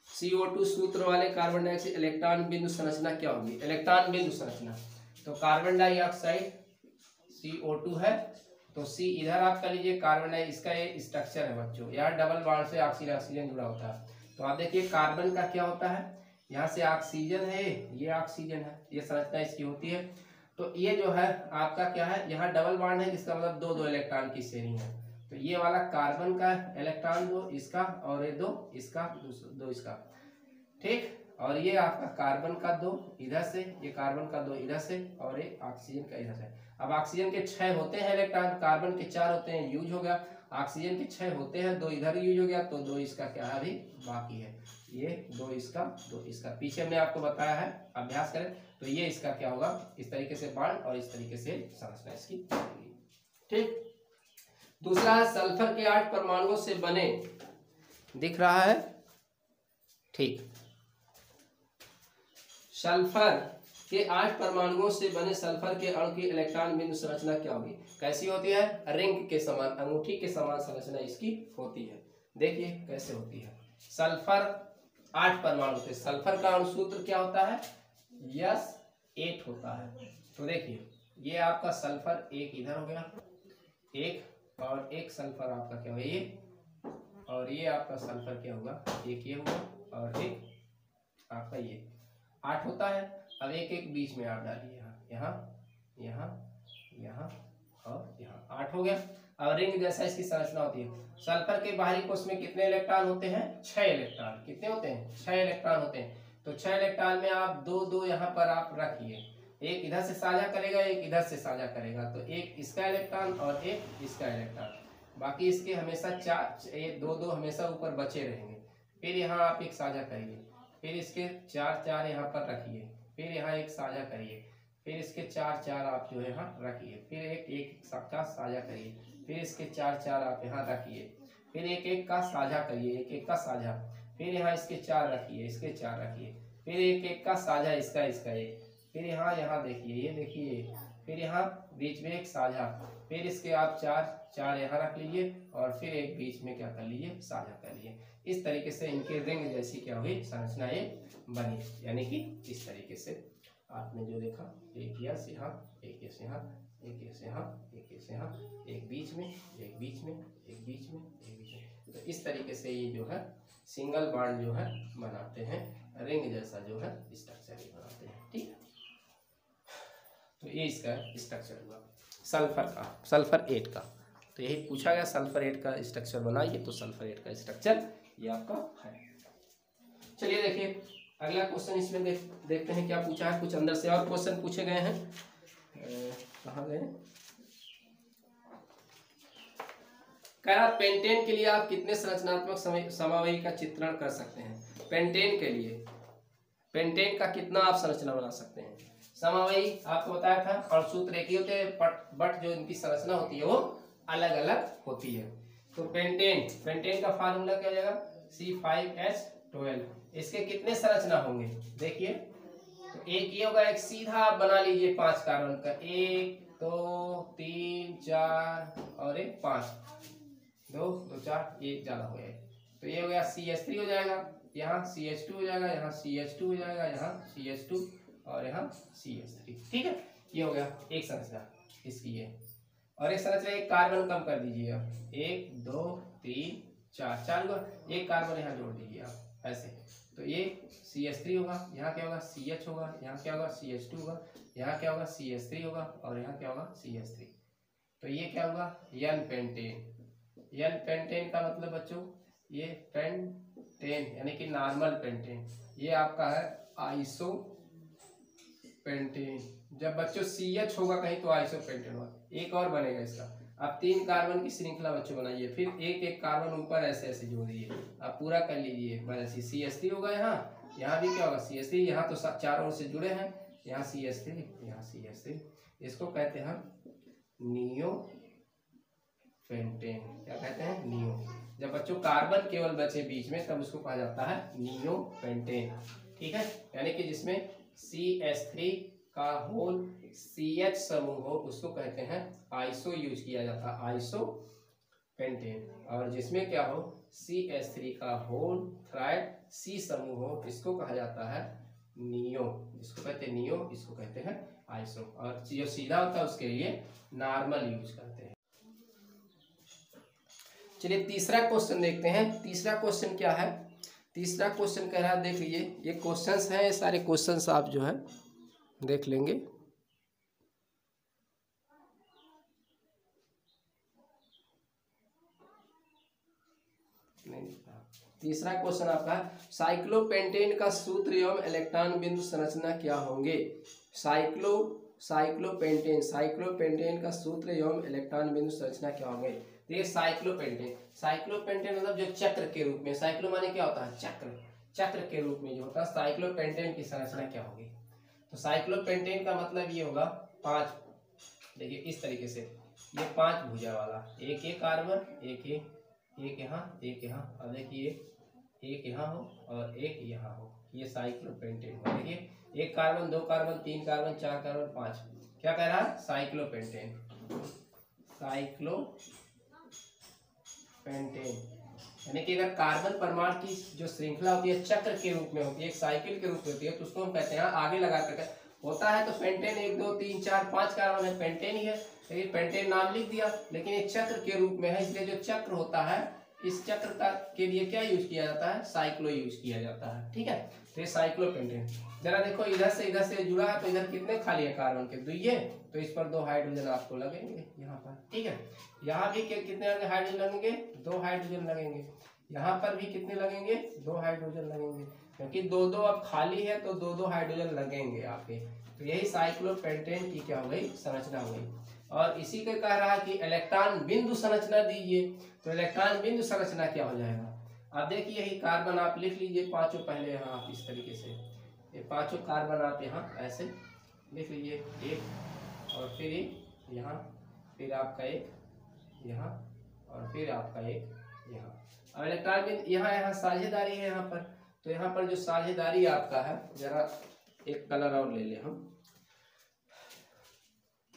CO2 सूत्र वाले कार्बन डाइऑक्साइड इलेक्ट्रॉन बिंदु संरचना क्या होगी, इलेक्ट्रॉन बिंदु संरचना। तो कार्बन डाइऑक्साइड CO2 है, तो C इधर आप कर लीजिए, कार्बन डाई इसका ये स्ट्रक्चर है बच्चों, यहाँ डबल बॉन्ड से ऑक्सीजन ऑक्सीजन जुड़ा होता है। तो आप देखिए कार्बन का क्या होता है, यहाँ से ऑक्सीजन है, ये ऑक्सीजन है, ये संरचना इसकी होती है। तो ये जो है आपका क्या है, यहाँ डबल बॉन्ड है, जिसका मतलब दो दो इलेक्ट्रॉन की शेयरिंग है। तो ये वाला कार्बन का इलेक्ट्रॉन दो इसका, और ये दो इसका, दो इसका, ठीक। और ये आपका कार्बन का दो इधर से, ये कार्बन का दो इधर से, और ये ऑक्सीजन का इधर से। अब ऑक्सीजन के 6 होते हैं इलेक्ट्रॉन, कार्बन के 4 होते हैं, यूज हो गया। ऑक्सीजन के 6 होते हैं, 2 इधर यूज हो गया, तो 2 इसका क्या है अभी बाकी है, ये 2 इसका 2 इसका। पीछे हमने आपको बताया है, अभ्यास करें तो ये इसका क्या होगा, इस तरीके से बॉन्ड और इस तरीके से संरचना इसकी, ठीक। दूसरा है सल्फर के 8 परमाणुओं से बने, दिख रहा है, ठीक। सल्फर के 8 परमाणुओं से बने सल्फर के अणु की इलेक्ट्रॉन बिंदु संरचना क्या होगी, कैसी होती है, रिंग के समान, अंगूठी के समान संरचना इसकी होती है। देखिए कैसे होती है। सल्फर 8 परमाणु थे, सल्फर का अणु सूत्र क्या होता है, S8 होता है। तो देखिए ये आपका सल्फर एक इधर हो गया, एक, और एक सल्फर आपका क्या हुआ ये, और ये आपका सल्फर क्या हुआ, एक ये हुआ, और एक आपका ये 8 होता है। अब एक एक बीच में आप डालिए, यहाँ यहाँ यहाँ और यहाँ, 8 हो गया। अब रिंग जैसा इसकी संरचना होती है। सल्फर के बाहरी कोश में कितने इलेक्ट्रॉन होते हैं, 6 इलेक्ट्रॉन। कितने होते हैं, 6 इलेक्ट्रॉन होते हैं। तो 6 इलेक्ट्रॉन में आप दो दो यहाँ पर आप रखिए, एक इधर से साझा करेगा, एक इधर से साझा करेगा, तो एक इसका इलेक्ट्रॉन और एक इसका इलेक्ट्रॉन। बाकी इसके हमेशा 4 ये दो दो हमेशा ऊपर बचे रहेंगे। फिर यहाँ आप एक साझा करिए, फिर इसके 4 4 यहाँ पर रखिए, फिर यहाँ एक साझा करिए, फिर इसके 4 4 आप जो है यहाँ रखिए, फिर एक एक का साझा करिए, फिर इसके 4 4 आप यहाँ रखिए, फिर एक एक का साझा करिए, एक एक का साझा, फिर यहाँ इसके 4 रखिए, इसके 4 रखिए, फिर एक एक का साझा, इसका इसका एक, फिर यहाँ यहाँ देखिए, ये देखिए, फिर यहाँ बीच में एक साझा, फिर इसके आप 4 4 यहाँ रख लीजिए, और फिर एक बीच में क्या कर लीजिए, साझा कर लीजिए। इस तरीके से इनके रिंग जैसी क्या हुई संरचना ये बनी, यानी कि इस तरीके से आपने जो देखा, एक यस यहाँ, एक यस यहाँ, एक यस यहाँ, एक यस यहाँ, एक बीच में, एक बीच में, एक बीच में, एक बीच में। तो इस तरीके से ये जो है सिंगल बॉन्ड जो है बनाते हैं, रिंग जैसा जो है स्ट्रक्चर ही बनाते हैं, ठीक है। तो ये इसका स्ट्रक्चर हुआ सल्फर का, सल्फर 8 का। तो यही पूछा गया, सल्फर 8 का स्ट्रक्चर बनाइए, तो सल्फर 8 का स्ट्रक्चर ये आपका है। चलिए देखिए अगला क्वेश्चन इसमें देखते हैं क्या पूछा है। कुछ अंदर से और क्वेश्चन पूछे गए हैं, कहाँ गए, कह रहा पेंटेन के लिए आप कितने संरचनात्मक समावयवी का चित्रण कर सकते हैं। पेंटेन के लिए, पेंटेन का कितना आप संरचना बना सकते हैं। समावयवी आपको बताया था, और सूत्र एक ही होते हैं, बट जो इनकी संरचना होती है वो अलग अलग होती है। तो पेंटेन, पेंटेन का फार्मूला क्या हो जाएगा, C5H12। इसके कितने संरचना होंगे देखिए, तो एक ये होगा, एक सीधा आप बना लीजिए 5 कार्बन का, 1 2 3 4 और एक 5, 2 2 4, ये ज्यादा हो जाएगा। तो ये हो गया CH3 हो जाएगा, यहाँ CH2 हो जाएगा, यहाँ CH2 हो जाएगा, यहाँ CH2 और यहाँ CH3, ठीक है। ये हो गया एक संरचना इसकी ये, और एक संरचना एक कार्बन कम कर दीजिए आप, 1 2 3 4 4 को एक कार्बन यहाँ जोड़ दीजिए आप ऐसे। तो ये CH3 होगा, यहाँ क्या होगा CH होगा, यहाँ क्या होगा CH2 होगा, यहाँ क्या होगा CH3 होगा, और यहाँ क्या होगा CH3। तो ये क्या होगा N पेंटेन। N पेंटेन का मतलब बच्चों ये पेंटेन यानी कि नॉर्मल पेंटेन, ये आपका है आइसो पेंटेन। जब बच्चों CH होगा कहीं तो आइसो पेंटेन होगा। एक और बनेगा इसका, आप 3 कार्बन की श्रृंखला बच्चों बनाइए, फिर एक एक कार्बन ऊपर ऐसे ऐसे जोड़ दीजिए, आप पूरा कर लीजिए। वैसे CH3 होगा, यहाँ भी क्या होगा CH3, यहाँ तो चारों ओर से जुड़े हैं, यहाँ CH3, यहाँ CH3। इसको कहते हैं नियो पेंटेन। क्या कहते हैं, नियो। जब बच्चों कार्बन केवल बचे बीच में तब उसको कहा जाता है नियो पेंटेन, ठीक है। यानी कि जिसमें CH3 का होल CH समूह हो उसको कहते हैं आइसो यूज किया जाता है, आइसो पेंटेन। और जिसमें क्या हो CH3 का होल थ्राइड C समूह हो इसको कहा जाता है नियो, जिसको कहते हैं नियो, इसको कहते हैं आइसो। और जो सीधा होता है उसके लिए नॉर्मल यूज करते हैं। चलिए तीसरा क्वेश्चन देखते हैं। तीसरा क्वेश्चन क्या है? तीसरा क्वेश्चन कह रहा है, देख लीजिए ये क्वेश्चंस हैं, ये सारे क्वेश्चंस आप जो है देख लेंगे। तीसरा क्वेश्चन आपका साइक्लोपेंटेन का सूत्र एवं इलेक्ट्रॉन बिंदु संरचना क्या होंगे? साइक्लोपेंटेन का सूत्र एवं इलेक्ट्रॉन बिंदु संरचना क्या होंगे? देखिए साइक्लोपेंटेन मतलब जो चक्र के रूप में, साइक्लो माने क्या होता है? चक्र के रूप में जो होता है साइक्लोपेंटेन की संरचना क्या होगी? तो साइक्लोपेंटेन का मतलब ये होगा 5, देखिए इस तरीके से, ये 5 भुजा वाला, एक कार्बन, एक यहाँ, एक यहाँ, और देखिए एक यहाँ हो और एक यहाँ हो, ये साइक्लोपेंटेन हो। देखिए 1 कार्बन, 2 कार्बन, 3 कार्बन, 4 कार्बन, 5, क्या कह रहा है? साइक्लोपेंटेन। यानी कि अगर कार्बन परमाणु की जो श्रृंखला होती है चक्र के रूप में होती है, एक साइकिल के रूप में होती है, तो उसको हम कहते हैं आगे लगा कर होता है। तो पेंटेन 1 2 3 4 5 कार्बन है, पेंटेन ही है, लेकिन पेंटेन नाम लिख दिया, लेकिन एक चक्र के रूप में है, इसलिए जो चक्र होता है इस चक्र का के लिए क्या यूज किया जाता है? साइक्लो यूज किया जाता है। ठीक है, तो ये साइक्लोपेंटेन। जरा देखो इधर से जुड़ा है, तो इधर कितने खाली है कार्बन के? 2, तो इस पर 2 हाइड्रोजन आपको लगेंगे यहाँ पर। ठीक है, यहाँ भी कितने हाइड्रोजन लगेंगे? 2 हाइड्रोजन लगेंगे। यहाँ पर भी कितने लगेंगे? 2 हाइड्रोजन लगेंगे, क्योंकि 2 अब खाली है तो 2 हाइड्रोजन लगेंगे आपके। तो यही साइक्लोपेंटेन की क्या हो गई? संरचना हो गई। और इसी के कह रहा है कि इलेक्ट्रॉन बिंदु संरचना दीजिए, तो इलेक्ट्रॉन बिंदु संरचना क्या हो जाएगा? आप देखिए यही कार्बन आप लिख लीजिए 5 पहले यहाँ आप इस तरीके से, ये 5 कार्बन आप यहाँ ऐसे लिख लीजिए, 1 और फिर यहाँ, फिर आपका 1 यहाँ, और फिर आपका 1 यहाँ। और इलेक्ट्रॉन बिंदु यहाँ साझेदारी है यहाँ पर, तो यहाँ पर जो साझेदारी आपका है, जरा एक कलर और ले ले हम,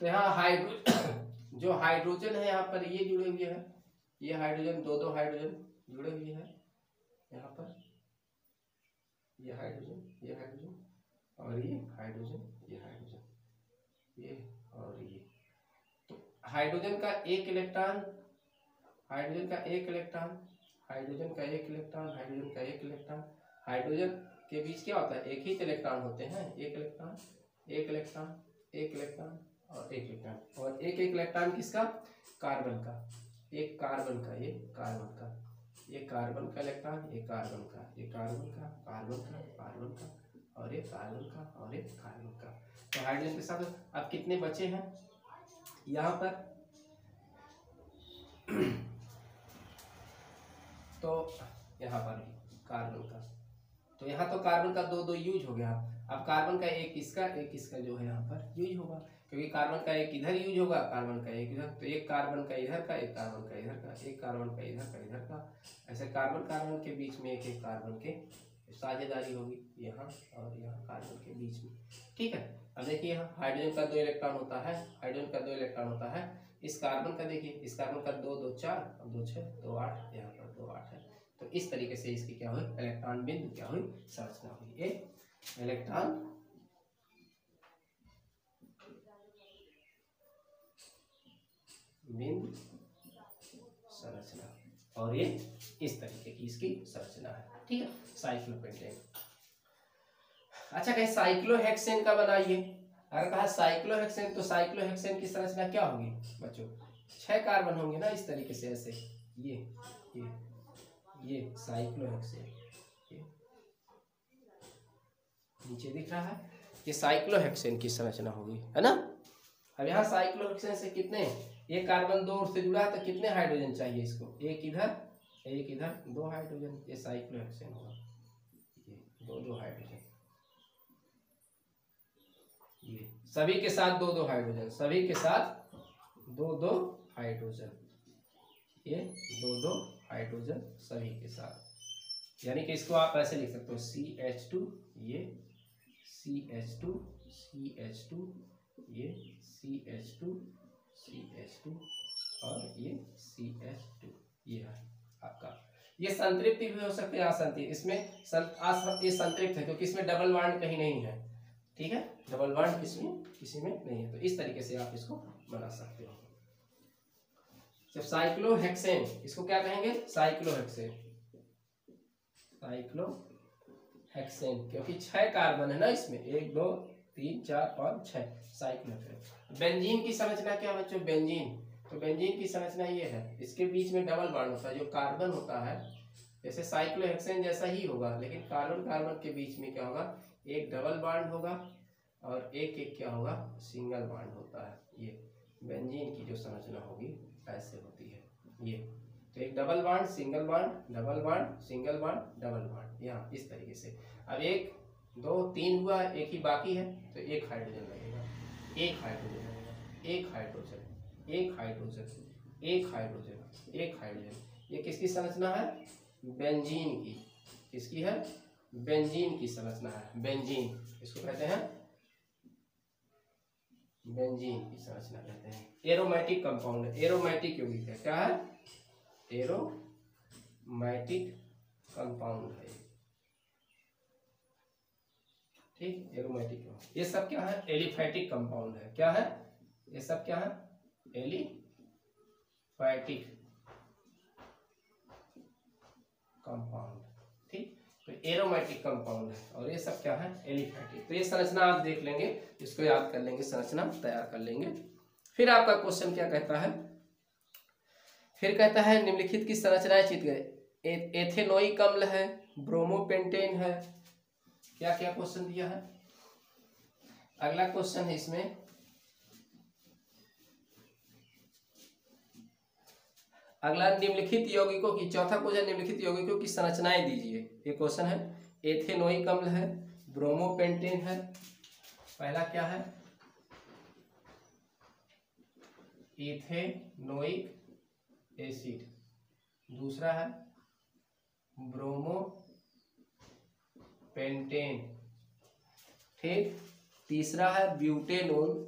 तो यहाँ जो हाइड्रोजन है यहाँ पर ये जुड़े हुए हैं, ये हाइड्रोजन 2 हाइड्रोजन जुड़े हुए हैं यहाँ पर, ये हाइड्रोजन और ये हाइड्रोजन, ये और ये। तो हाइड्रोजन का एक इलेक्ट्रॉन, हाइड्रोजन के बीच क्या होता है? एक ही इलेक्ट्रॉन होते हैं, एक इलेक्ट्रॉन और एक इलेक्ट्रॉन, और एक इलेक्ट्रॉन किसका? कार्बन का, एक कार्बन का, ये कार्बन का, ये कार्बन का इलेक्ट्रॉन, ये कार्बन का, ये कार्बन का और एक कार्बन का और एक कार्बन का। तो हाइड्रोजन के साथ अब कितने बचे हैं यहाँ पर? तो यहाँ पर कार्बन का, तो यहाँ तो कार्बन का 2 यूज हो गया। अब कार्बन का एक इसका जो है यहाँ पर यूज होगा, क्योंकि कार्बन का एक इधर यूज होगा, कार्बन का एक इधर, तो एक कार्बन का इधर का, एक कार्बन का इधर का, एक कार्बन का इधर का, ऐसे कार्बन के बीच में एक कार्बन के साझेदारी होगी यहाँ और यहाँ कार्बन के बीच में। ठीक है, अब देखिए यहाँ हाइड्रोजन का 2 इलेक्ट्रॉन होता है, इस कार्बन का देखिए, इस कार्बन का 2 2 4 और 2 6 2 8, यहाँ पर 2 8 है। तो इस तरीके से इसकी क्या हुई? इलेक्ट्रॉन बिंदु क्या हुई? संरचना हुई। ये इलेक्ट्रॉन बिंदु संरचना, और ये इस तरीके की इसकी संरचना है। ठीक है, साइक्लोपेंटेन। अच्छा, कहीं साइक्लोहेक्सेन का बनाइए। अगर कहा साइक्लोहेक्सेन, तो साइक्लोहेक्सेन की संरचना क्या होगी बच्चों? 6 कार्बन होंगे ना, इस तरीके से ऐसे, ये साइक्लोहेक्सेन, नीचे दिख रहा है, ये साइक्लोहेक्सेन की संरचना होगी, है ना। अब यहाँ साइक्लोहेक्सेन से कितने, एक कार्बन 2 से जुड़ा है, तो कितने हाइड्रोजन चाहिए इसको? एक इधर 2 हाइड्रोजन, ये साइक्लोहेक्सेन होगा, ये 2 हाइड्रोजन, ये सभी के साथ 2 हाइड्रोजन, सभी के साथ 2 हाइड्रोजन, ये 2 हाइड्रोजन सभी के साथ। यानी कि इसको आप ऐसे लिख सकते हो CH2, ये CH2 CH2, ये CH2 CH2 और ये CH2, ये है आपका। ये संतृप्ति भी हो सकते हैं असंतृप्त, इसमें ये संतृप्त है क्योंकि इसमें डबल बॉन्ड कहीं नहीं है, ठीक है, डबल बॉन्ड इसमें किसी में नहीं है। तो इस तरीके से आप इसको बना सकते हो। जब साइक्लोहेक्सेन, इसको क्या कहेंगे, साइक्लोहेक्सेन, साइक्लोहेक्सेन, क्योंकि 6 कार्बन है ना इसमें, 1 2 3 4 5 6, साइक्लोहेक्सेन। बेंजीन की संरचना क्या बच्चों, बेंजीन, तो बेंजीन की संरचना ये है, इसके बीच में डबल बॉन्ड होता है, जो कार्बन होता है जैसे साइक्लोहेक्सेन जैसा ही होगा, लेकिन कार्बन कार्बन के बीच में क्या होगा, एक डबल बॉन्ड होगा और एक क्या होगा, सिंगल बॉन्ड होता है। ये बेंजीन की जो संरचना होगी ऐसे होती है ये, तो एक double bond single bond double bond single bond double bond, यहाँ इस तरीके से। अब 1 2 3 हुआ, एक ही बाकी है, तो एक हाइड्रोजन लगेगा, एक हाइड्रोजन लगेगा, एक हाइड्रोजन, एक हाइड्रोजन, एक हाइड्रोजन, एक हाइड्रोजन। ये किसकी संरचना है, बेंजीन की, किसकी है, बेंजीन की संरचना है, बेंजीन, इसको कहते हैं बेंजीन की संरचना कहते हैं। एरोमेटिक कंपाउंड है, एरोमेटिक यौगिक है, क्या है, एरोमेटिक कंपाउंड है, ठीक, एरोमेटिक। ये सब क्या है, एलिफैटिक कंपाउंड है, क्या है, ये सब क्या है, एलिफैटिक कंपाउंड, ठीक। तो एरोमेटिक कंपाउंड है और ये सब क्या है, एलिफैटिक। तो ये संरचना आप देख लेंगे, इसको याद कर लेंगे, संरचना तैयार कर लेंगे। फिर आपका क्वेश्चन क्या कहता है, फिर कहता है निम्नलिखित की संरचनाएं चित्र गए, एथेनोइक अम्ल है, ब्रोमोपेंटेन है, क्या क्या क्वेश्चन दिया है। अगला क्वेश्चन है इसमें, अगला निम्नलिखित यौगिकों की, चौथा क्वेश्चन निम्नलिखित यौगिकों की संरचनाएं दीजिए। ये क्वेश्चन है, एथेनोइक अम्ल है, ब्रोमोपेंटेन है, पहला क्या है, इथेनोइक एसिड, दूसरा है ब्रोमोपेंटेन, ठीक, तीसरा है ब्यूटेनोन,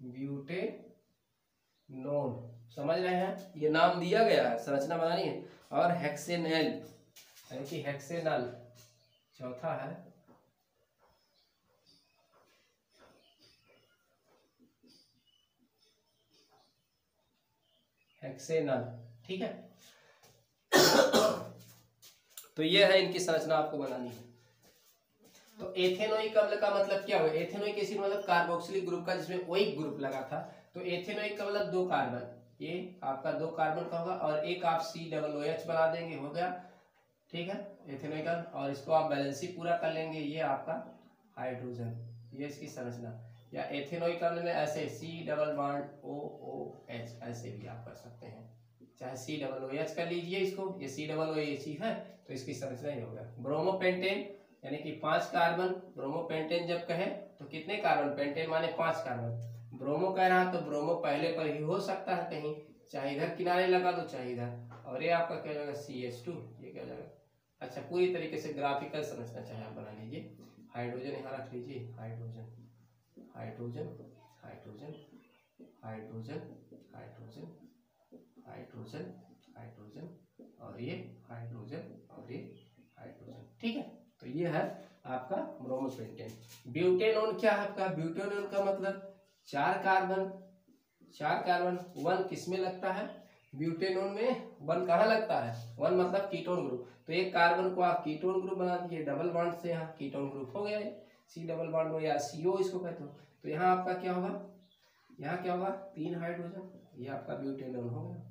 ब्यूटेनोन, समझ रहे हैं, ये नाम दिया गया है, संरचना बनानी है। और हेक्सेनल यानी कि हेक्सेनल, चौथा है हेक्सेनल, ठीक है। तो ये है इनकी संरचना आपको बनानी है। तो एथेनोइक अम्ल का मतलब क्या हुआ, एथेनोइक एसिड मतलब कार्बोक्सिलिक ग्रुप का जिसमें ओइक ग्रुप लगा था, तो एथेनोइक का मतलब 2 कार्बन, ये आपका 2 कार्बन का होगा और एक आप COOH बना देंगे, हो गया, ठीक है, एथेनोइक। और इसको आप बैलेंसी पूरा कर लेंगे, ये आपका हाइड्रोजन, ये इसकी संरचना। या एथेनोइक अम्ल में ऐसे COOH ऐसे भी आप कर सकते हैं, चाहे COOH कर लीजिए इसको, ये COOH है, तो इसकी संरचना ही होगा। ब्रोमोपेंटेन यानी कि 5 कार्बन, ब्रोमोपेंटेन जब कहे तो कितने कार्बन, पेंटेन माने 5 कार्बन, ब्रोमो कह रहा तो ब्रोमो पहले पर ही हो सकता है कहीं, चाहे इधर किनारे लगा दो चाहे इधर, और ये आपका क्या जाएगा CH2, ये क्या जाएगा। अच्छा, पूरी तरीके से ग्राफिकल संरचना चाहे आप बना लीजिए, हाइड्रोजन यहाँ रख लीजिए, hydrogen hydrogen hydrogen hydrogen hydrogen hydrogen hydrogen और ये हाइड्रोजन और ये हाइड्रोजन, ठीक है। तो ये है आपका ब्रोमोपेंटेन। ब्यूटेनोन क्या है आपका, ब्यूटेनोन का मतलब 4 कार्बन, 4 कार्बन, 1 किसमें लगता है, ब्यूटेनोन में 1 कहाँ लगता है, 1 मतलब कीटोन ग्रुप, तो एक कार्बन को आप कीटोन ग्रुप बना दीजिए, डबल बॉन्ड से यहाँ कीटोन ग्रुप हो गया, C डबल बॉन्ड हो या CO इसको कहते हो। तो यहाँ आपका क्या होगा, यहाँ क्या होगा, 3 हाइड्रोजन, ये आपका ब्यूटेनोन हो गया।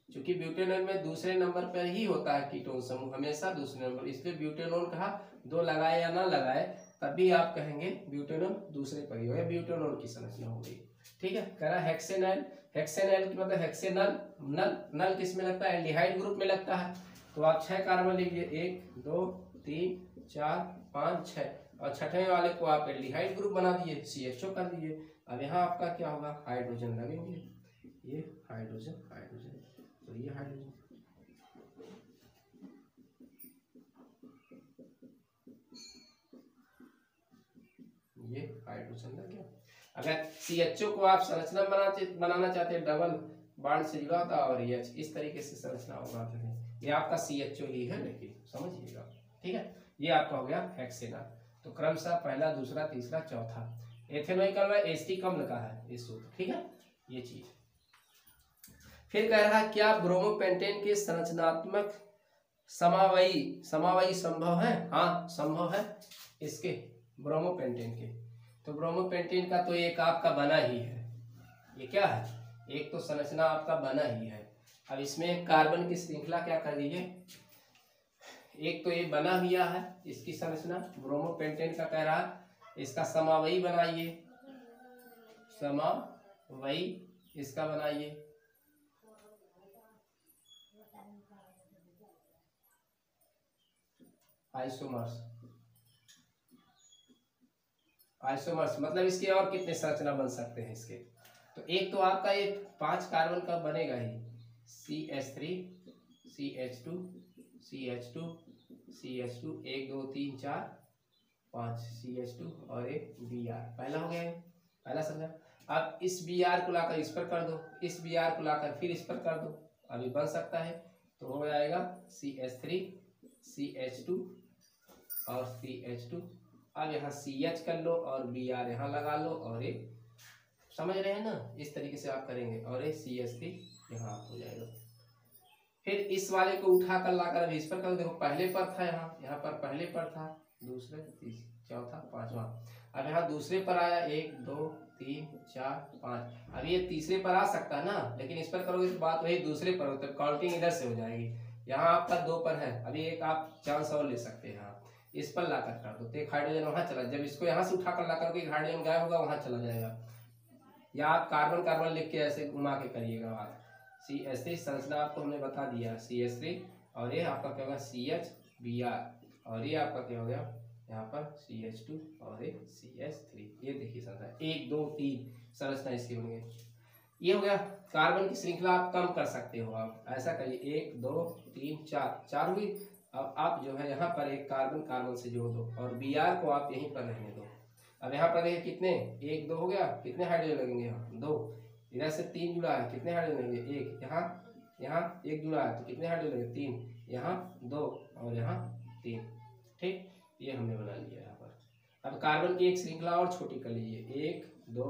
क्योंकि ब्यूटेनोन में दूसरे नंबर पर ही होता है कीटोन समूह, हमेशा दूसरे नंबर, इसलिए ब्यूटेनोन कहा, 2 लगाए या ना लगाए तब भी आप कहेंगे ब्यूटेनोन दूसरे पर ही हो, या ब्यूटेनोन की संरचना हो गई, ठीक है। कह रहा हेक्सेनल, हेक्सेनल की मतलब हेक्सेनल, नल, नल किस में लगता है, एल्डिहाइड ग्रुप में लगता है, तो आप 6 कार्बन लीजिए, 1 2 3 4 5 6, और छठे वाले को आप एल्डिहाइड ग्रुप बना दिए, CHO कर दिए। अब यहाँ आपका क्या होगा, हाइड्रोजन लगेंगे, ये हाइड्रोजन हाइड्रोजन, तो ये हाइड्रोजन, हाइड्रोजन लग गया। अगर CHO को आप संरचना बनाना चाहते हैं, डबल बॉन्ड से जुड़ा था और H इस तरीके से संरचना बनाते हैं, ये आपका CHO ही है, लेकिन समझिएगा, ठीक है। ये आपका हो गया हेक्सेनॉल। तो क्रमशः पहला, दूसरा, तीसरा, चौथा एथेनॉइकल में एस्टी कम लगा है इस सूत्र, ठीक है, ये चीज। फिर कह रहा है क्या ब्रोमोपेंटेन के संरचनात्मक समावयी संभव है? हाँ संभव है इसके, ब्रोमोपेंटेन के। तो ब्रोमोपेंटेन का तो एक आपका बना ही है, ये क्या है, एक तो संरचना आपका बना ही है। अब इसमें कार्बन की श्रृंखला क्या कर दीजिए, एक तो ये बना हुआ है इसकी संरचना, ब्रोमोपेंटेन का कह रहा, इसका समावयी बनाइए, समावयी इसका बनाइए, आइसोमर्स। आइसोमर्स मतलब इसके और कितने संरचना बन सकते हैं इसके? तो एक तो आपका ये 5 कार्बन का बनेगा ही, CH3 CH2 CH2 CH2 1 2 3 4 5 CH2 और एक Br, पहला हो गया है, पहला समझा। अब इस Br को लाकर इस पर कर दो, इस Br को लाकर फिर इस पर कर दो, अभी बन सकता है। तो हो जाएगा CH3 CH2 और CH2। अब यहाँ CH कर लो और Br यहाँ लगा लो, और एक समझ रहे हैं ना, इस तरीके से आप करेंगे, और एक CH3 यहाँ हो जाएगा। फिर इस वाले को उठा कर लाकर अभी इस पर कर, देखो पहले पर था, यहाँ पर पहले पर था, दूसरे, तीसरे, चौथा, पांचवा। अब यहाँ दूसरे पर आया, 1 2 3 4 5। अब ये तीसरे पर आ सकता है ना, लेकिन इस पर करोगे तो बात वही दूसरे पर होता है, काउंटिंग इधर से हो जाएगी। यहाँ आपका 2 पर है, अभी एक आप चांस और ले सकते हैं, यहाँ इस पर लाकर कर दो तो एक हाइड्रोजन वहां चला, जब इसको यहाँ से उठाकर लाकर एक हाइड्रोजन गायब होगा, वहां चला जाएगा। या आप कार्बन कार्बन लिख के ऐसे घुमा के करिएगा आप। CH3 संरचना आपको हमने बता दिया, CH3, और ये आपका क्या होगा CH Br, और ये आपका क्या हो गया यहाँ पर CH2 और एक CH3। ये देखिए संरचना 1 2 3 संरचना इसकी बन गई। ये हो गया कार्बन की श्रृंखला, आप कम कर सकते हो, आप ऐसा करिए 1 2 3 4 हुई। अब आप जो है यहाँ पर एक कार्बन कार्बन से जोड़ दो, और Br को आप यहीं पर रहने दो। अब यहाँ पर देखिए कितने, 1 2 हो गया, कितने हाइड्रोजन लगेंगे यहाँ 2, इधर से 3 जुड़ा है, कितने हाइड्रोजन लगेंगे 1, यहाँ 1 जुड़ा है तो कितने हाइड्रोजन लगेंगे 3, यहाँ 2 और यहाँ 3, ठीक। ये हमने बना लिया यहाँ पर। अब कार्बन की एक श्रृंखला और छोटी कर लीजिए, 1 2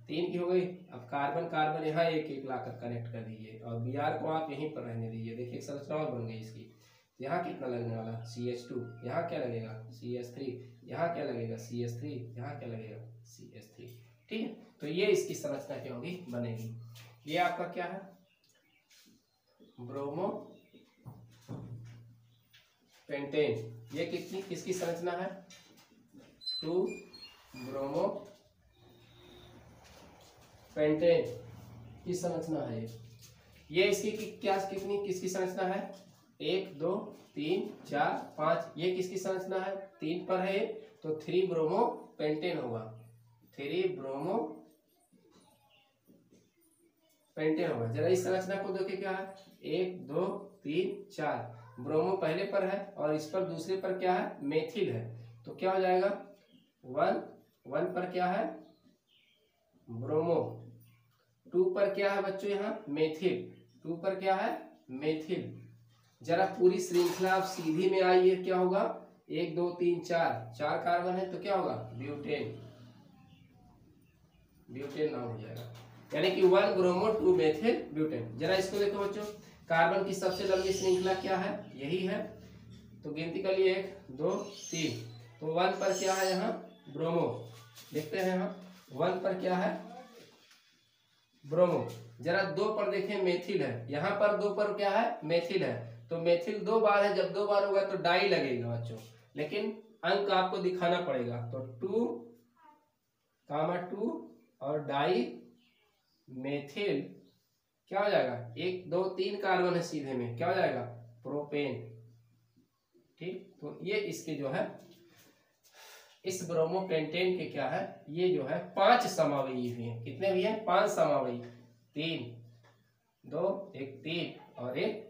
3 की हो गई। अब कार्बन कार्बन यहाँ एक एक लाकर कनेक्ट कर दीजिए, और Br को आप यहीं पर रहने दीजिए। देखिए संरचना और बन गई इसकी। यहाँ कितना लगने वाला CH2, यहाँ क्या लगेगा CH3, यहाँ क्या लगेगा CH3, यहाँ क्या लगेगा CH3, ठीक है। तो ये इसकी संरचना क्या होगी, बनेगी। ये आपका क्या है, ब्रोमो पेंटेन। ये किसकी संरचना है, 2 ब्रोमो पेंटेन की संरचना है। ये इसकी किसकी संरचना है, 1 2 3 4 5। ये किसकी संरचना है, 3 पर है, तो 3 ब्रोमो पेंटेन होगा, 3 ब्रोमो पेंटेन होगा। जरा इस संरचना को देखिए क्या है, 1 2 3 4, ब्रोमो पहले पर है और इस पर दूसरे पर क्या है, मेथिल है, तो क्या हो जाएगा 1 पर क्या है ब्रोमो, 2 पर क्या है बच्चों यहाँ मेथिल, 2 पर क्या है मेथिल। जरा पूरी श्रृंखला आप सीधी में आइए, क्या होगा 1 2 3 4 कार्बन है, तो क्या होगा ब्यूटेन, ब्यूटेन नाम हो जाएगा, यानी कि 1 ब्रोमो 2 मेथिल ब्यूटेन। जरा इसको देखो बच्चों, कार्बन की सबसे लंबी श्रृंखला क्या है, यही है, तो गिनती कर लिए 1 2 3। तो 1 पर क्या है यहाँ ब्रोमो, देखते हैं यहाँ 1 पर क्या है ब्रोमो। जरा 2 पर देखें मेथिल है, यहाँ पर 2 पर क्या है मेथिल है, तो मेथिल 2 बार है, जब 2 बार होगा तो डाई लगेगा बच्चों, लेकिन अंक आपको दिखाना पड़ेगा। तो 2 और डाई मेथिल क्या हो जाएगा, 1 2 3 कार्बन है सीधे में, क्या हो जाएगा प्रोपेन, ठीक। तो ये इसके जो है इस ब्रोमोपेंटेन के क्या है, ये जो है 5 समावयी हुए हैं, कितने भी हैं 5 समावयी, 3 2 1 3 और एक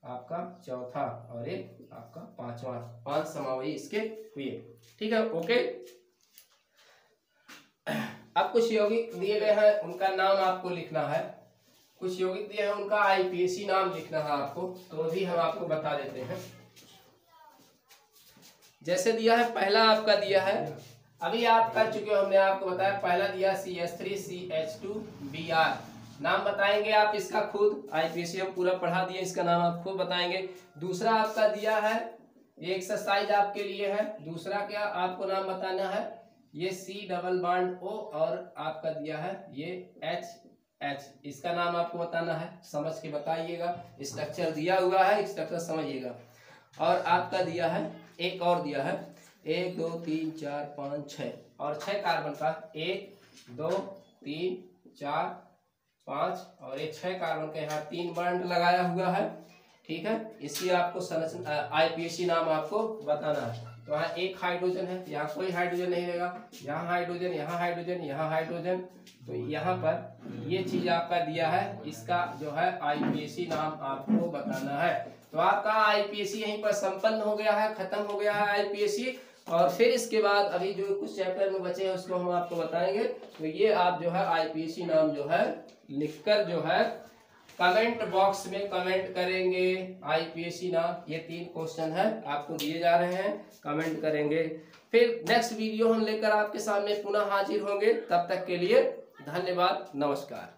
आपका चौथा और एक आपका पांचवा, 5 समावयी इसके हुए, ठीक है। ओके, अब कुछ यौगिक दिए गए हैं, उनका नाम आपको लिखना है। कुछ यौगिक दिए हैं, उनका आईपीएसी नाम लिखना है आपको, तो भी हम आपको बता देते हैं। जैसे दिया है, पहला आपका दिया है, अभी आप कर चुके हो, हमने आपको बताया। पहला दिया CH3CH2Br, नाम बताएंगे आप इसका खुद। आईपीएसी हम पूरा पढ़ा दिए, इसका नाम आप खुद बताएंगे। दूसरा आपका दिया है, ये एक्सरसाइज आपके लिए है। दूसरा क्या आपको नाम बताना है, ये C डबल बॉन्ड O और आपका दिया है ये H, इसका नाम आपको बताना है। समझ के बताइएगा, स्ट्रक्चर दिया हुआ है, स्ट्रक्चर समझिएगा। और आपका दिया है, एक और दिया है 1 2 3 4 5 6, और 6 कार्बन का 1 2 3 4 5, और ये 6 कार्बन का यहाँ 3 बॉन्ड लगाया हुआ है। ठीक है, इसलिए आपको संरचना आईपीएसी नाम आपको बताना है। तो यहाँ एक हाइड्रोजन है, यहाँ कोई हाइड्रोजन नहीं रहेगा, यहाँ हाइड्रोजन, यहाँ हाइड्रोजन, यहाँ हाइड्रोजन। तो यहाँ पर ये चीज आपका दिया है, इसका जो है आईपीएसी नाम आपको बताना है। तो आपका आईपीएसी यहीं पर संपन्न हो गया है, खत्म हो गया है आईपीएसी। और फिर इसके बाद अभी जो कुछ चैप्टर में बचे हैं उसको हम आपको बताएंगे। तो ये आप जो है आईपीएसी नाम जो है लिखकर जो है कमेंट बॉक्स में कमेंट करेंगे आईपीएसी नाम। ये 3 क्वेश्चन है आपको दिए जा रहे हैं, कमेंट करेंगे। फिर नेक्स्ट वीडियो हम लेकर आपके सामने पुनः हाजिर होंगे। तब तक के लिए धन्यवाद, नमस्कार।